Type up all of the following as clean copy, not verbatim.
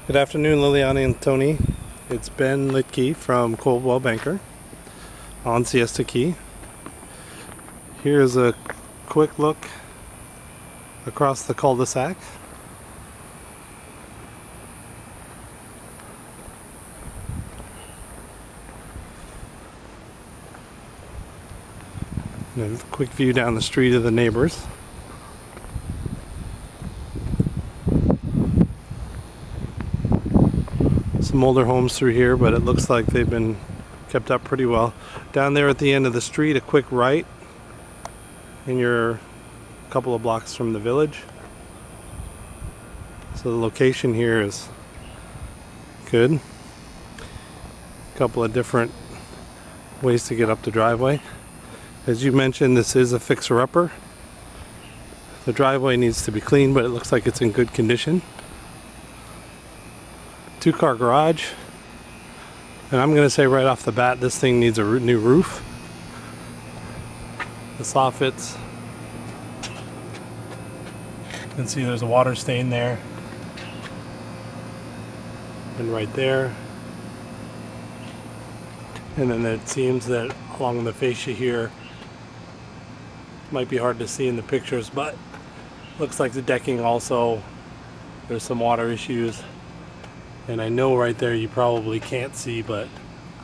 Good afternoon, Liliana and Tony. It's Ben Litke from Coldwell Banker on Siesta Key. Here's a quick look across the cul-de-sac. And a quick view down the street of the neighbors. Some older homes through here, but it looks like they've been kept up pretty well. Down there at the end of the street, a quick right, and you're a couple of blocks from the village. So the location here is good. A couple of different ways to get up the driveway. As you mentioned, this is a fixer-upper. The driveway needs to be cleaned, but it looks like it's in good condition. Two-car garage, and I'm going to say right off the bat this thing needs a new roof. The soffits, you can see there's a water stain there, and right there, and then it seems that along the fascia here, might be hard to see in the pictures, but looks like the decking also, there's some water issues. And I know right there you probably can't see, but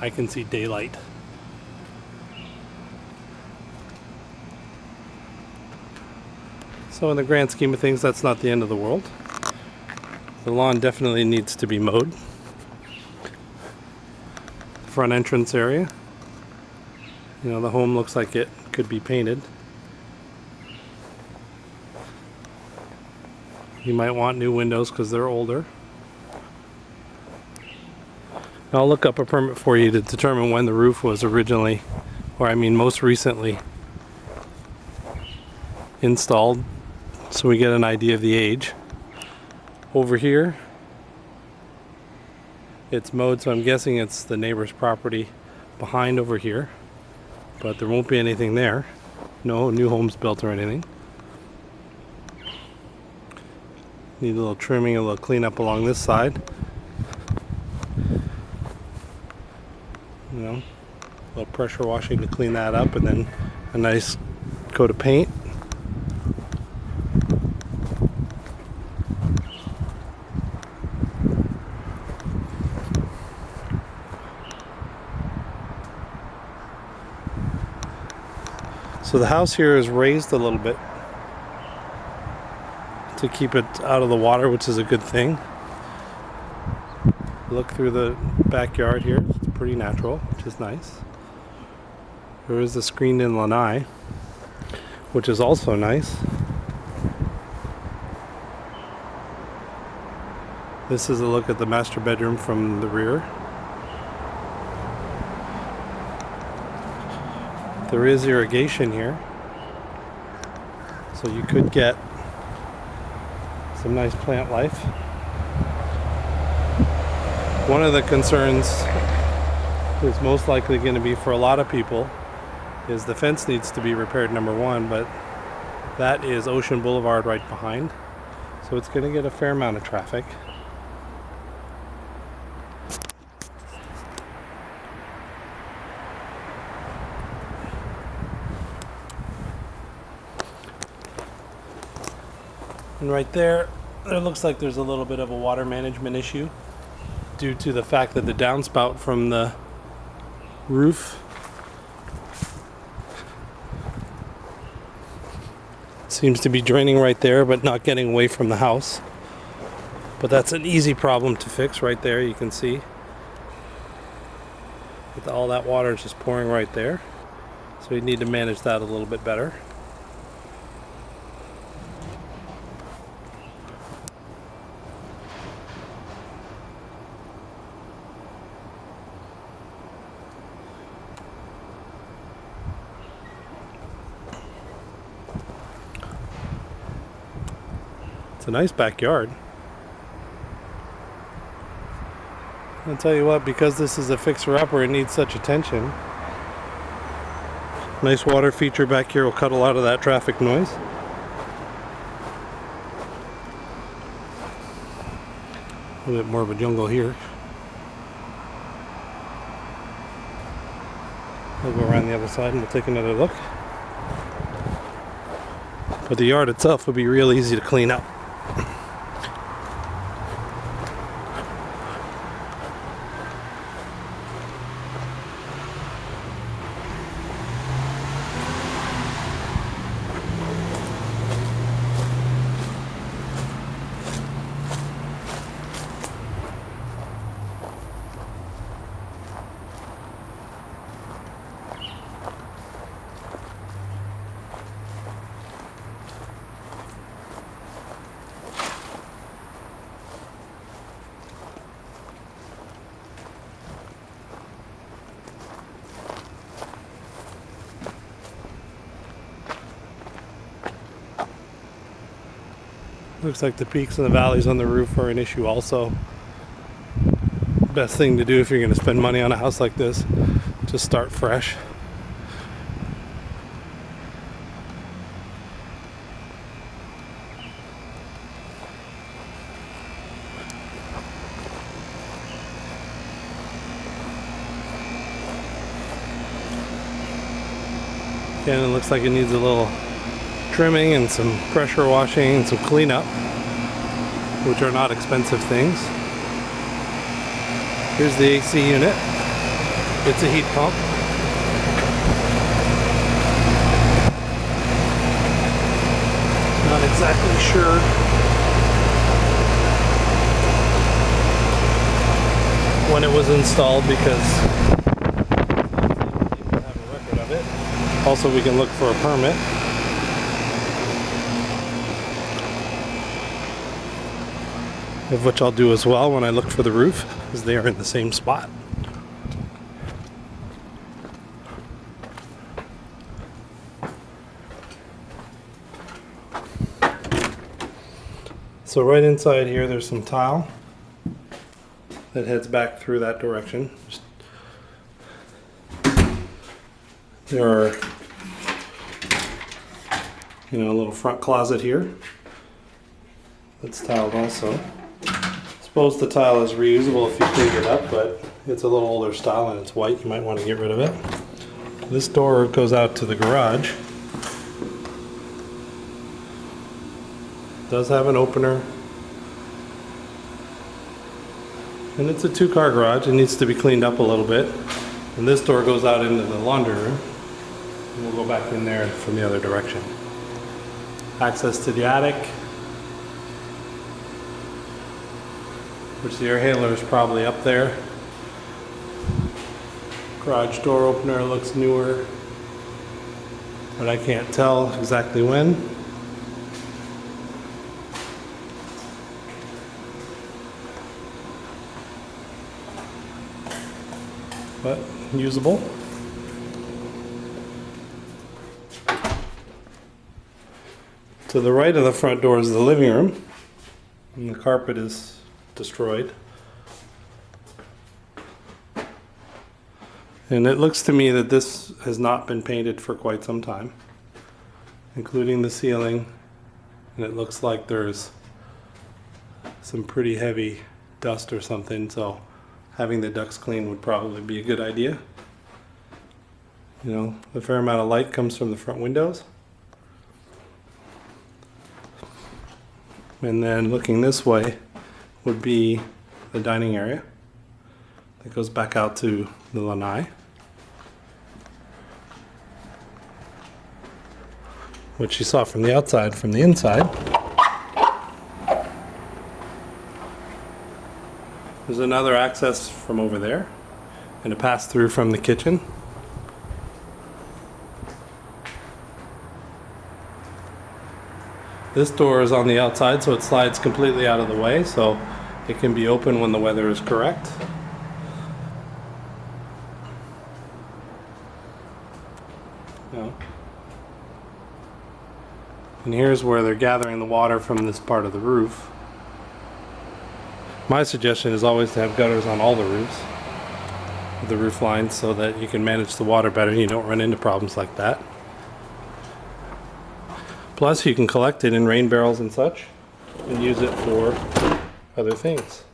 I can see daylight. So in the grand scheme of things, that's not the end of the world. The lawn definitely needs to be mowed. The front entrance area, you know, the home looks like it could be painted. You might want new windows because they're older. I'll look up a permit for you to determine when the roof was originally, or I mean most recently, installed, so we get an idea of the age. Over here, it's mowed, so I'm guessing it's the neighbor's property behind over here, but there won't be anything there. No new homes built or anything. Need a little trimming, a little cleanup along this side. You know, a little pressure washing to clean that up, and then a nice coat of paint. So the house here is raised a little bit to keep it out of the water, which is a good thing. Look through the backyard here, it's pretty natural, which is nice. There is a screened-in lanai, which is also nice. This is a look at the master bedroom from the rear. There is irrigation here, so you could get some nice plant life. One of the concerns is most likely going to be for a lot of people is the fence needs to be repaired, number one, but that is Ocean Boulevard right behind, so it's going to get a fair amount of traffic. And right there, it looks like there's a little bit of a water management issue due to the fact that the downspout from the roof seems to be draining right there, but not getting away from the house. But that's an easy problem to fix right there. You can see with all that water is just pouring right there. So we need to manage that a little bit better. It's a nice backyard. I'll tell you what, because this is a fixer-upper, it needs such attention. Nice water feature back here will cut a lot of that traffic noise. A little bit more of a jungle here. We'll go around the other side and we'll take another look. But the yard itself would be real easy to clean up. Looks like the peaks and the valleys on the roof are an issue also. Best thing to do if you're going to spend money on a house like this, just start fresh. Again, it looks like it needs a little trimming and some pressure washing and some cleanup, which are not expensive things. Here's the AC unit. It's a heat pump. Not exactly sure when it was installed because we have a record of it. Also, we can look for a permit. Of which I'll do as well when I look for the roof, because they are in the same spot. So right inside here there's some tile that heads back through that direction. There are, a little front closet here that's tiled also. I suppose the tile is reusable if you clean it up, but it's a little older style and it's white. You might want to get rid of it. This door goes out to the garage. It does have an opener. And it's a two-car garage. It needs to be cleaned up a little bit. And this door goes out into the laundry room. And we'll go back in there from the other direction. Access to the attic, which the air handler is probably up there. Garage door opener looks newer, but I can't tell exactly when. But usable. To the right of the front door is the living room, and the carpet is destroyed. And it looks to me that this has not been painted for quite some time, including the ceiling, and it looks like there's some pretty heavy dust or something, so having the ducts clean would probably be a good idea. A fair amount of light comes from the front windows. And then looking this way would be the dining area that goes back out to the lanai, which you saw from the outside. From the inside, there's another access from over there and a pass through from the kitchen. This door is on the outside, so it slides completely out of the way, so it can be open when the weather is correct. And here's where they're gathering the water from this part of the roof. My suggestion is always to have gutters on all the roofs, the roof lines, so that you can manage the water better and you don't run into problems like that. Plus, you can collect it in rain barrels and such and use it for other things.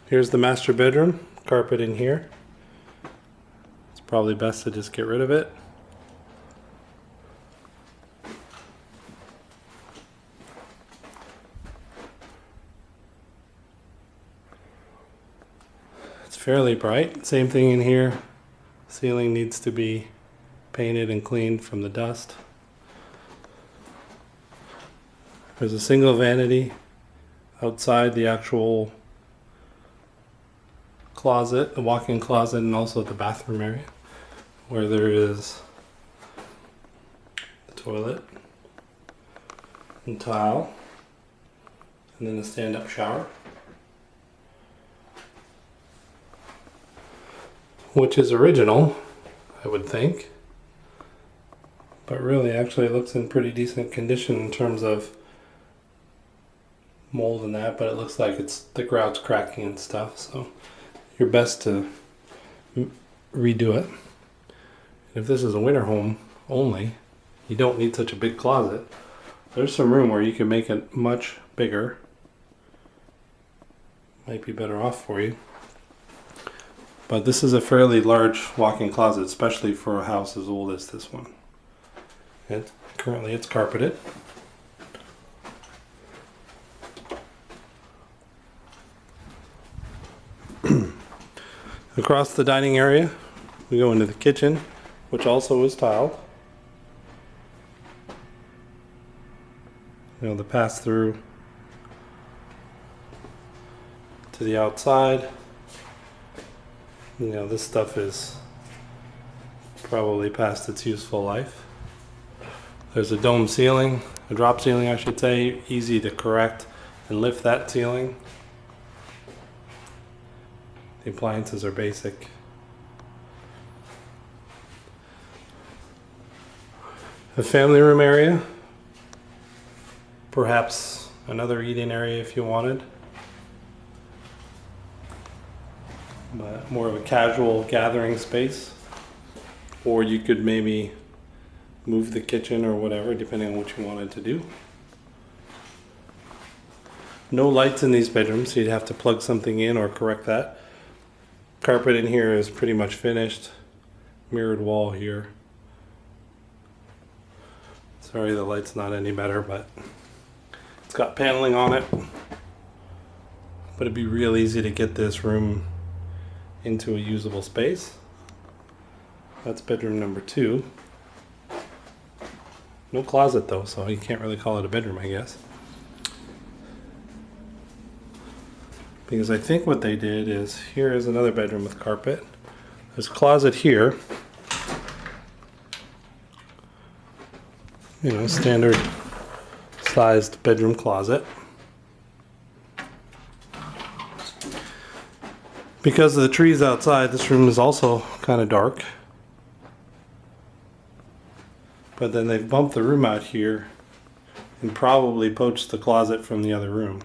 Here's the master bedroom, carpet in here. It's probably best to just get rid of it. It's fairly bright. Same thing in here. Ceiling needs to be painted and cleaned from the dust. There's a single vanity outside the actual closet, the walk-in closet, and also the bathroom area, where there is the toilet and tile, and then a stand-up shower, which is original, I would think, but really actually it looks in pretty decent condition in terms of mold and that, but it looks like the grout's cracking and stuff, so you're best to redo it. If this is a winter home only, you don't need such a big closet. There's some room where you can make it much bigger. Might be better off for you. But this is a fairly large walk-in closet, especially for a house as old as this one. Currently it's carpeted. Across the dining area, we go into the kitchen, which also is tiled. You know, the pass-through to the outside. You know, this stuff is probably past its useful life. There's a dome ceiling, a drop ceiling I should say, easy to correct and lift that ceiling. The appliances are basic. The family room area, perhaps another eating area if you wanted, but more of a casual gathering space, or you could maybe move the kitchen or whatever depending on what you wanted to do. No lights in these bedrooms, so you'd have to plug something in or correct that. Carpet in here is pretty much finished. Mirrored wall here. Sorry the light's not any better, but it's got paneling on it. But it'd be real easy to get this room into a usable space. That's bedroom number 2. No closet though, so you can't really call it a bedroom, I guess. Because I think what they did is, here is another bedroom with carpet. There's a closet here. You know, standard sized bedroom closet. Because of the trees outside, this room is also kind of dark. But then they've bumped the room out here and probably poached the closet from the other room,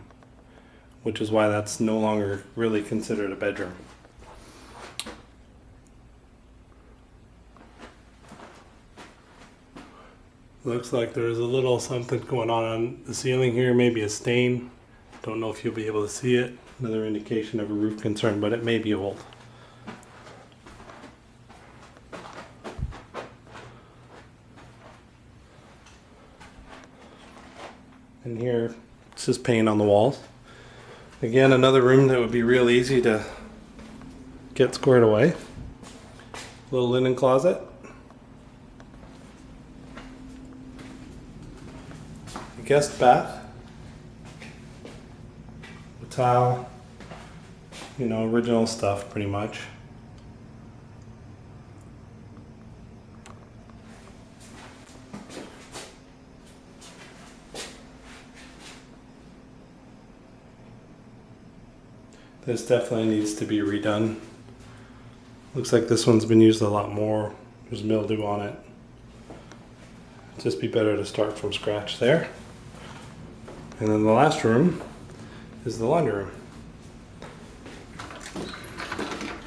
which is why that's no longer really considered a bedroom. Looks like there's a little something going on the ceiling here, maybe a stain. Don't know if you'll be able to see it. Another indication of a roof concern, but it may be old. And here, it's just paint on the walls. Again, another room that would be real easy to get squared away. Little linen closet. A guest bath. A tile. You know, original stuff pretty much. This definitely needs to be redone. Looks like this one's been used a lot more. There's mildew on it. Just be better to start from scratch there. And then the last room is the laundry room.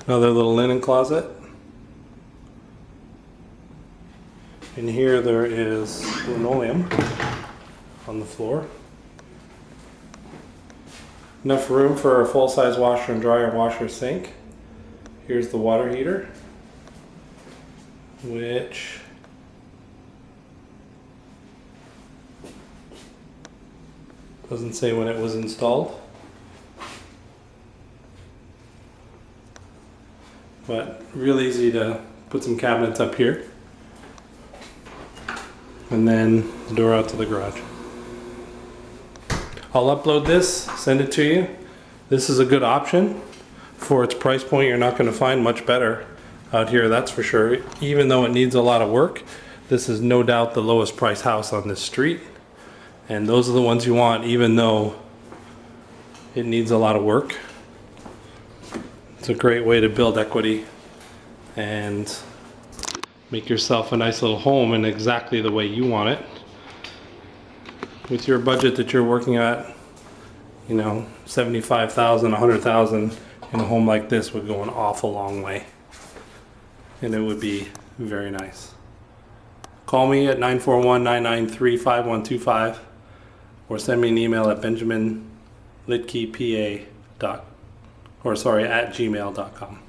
Another little linen closet. In here there is linoleum on the floor. Enough room for a full-size washer and dryer, washer, sink. Here's the water heater, which doesn't say when it was installed, but real easy to put some cabinets up here, and then the door out to the garage. I'll upload this, send it to you. This is a good option for its price point. You're not going to find much better out here, that's for sure. Even though it needs a lot of work, this is no doubt the lowest price house on this street. And those are the ones you want, even though it needs a lot of work. It's a great way to build equity and make yourself a nice little home in exactly the way you want it. With your budget that you're working at, you know, $75,000, $100,000 in a home like this would go an awful long way. And it would be very nice. Call me at 941-993-5125 or send me an email at Benjamin Litke PA at gmail.com.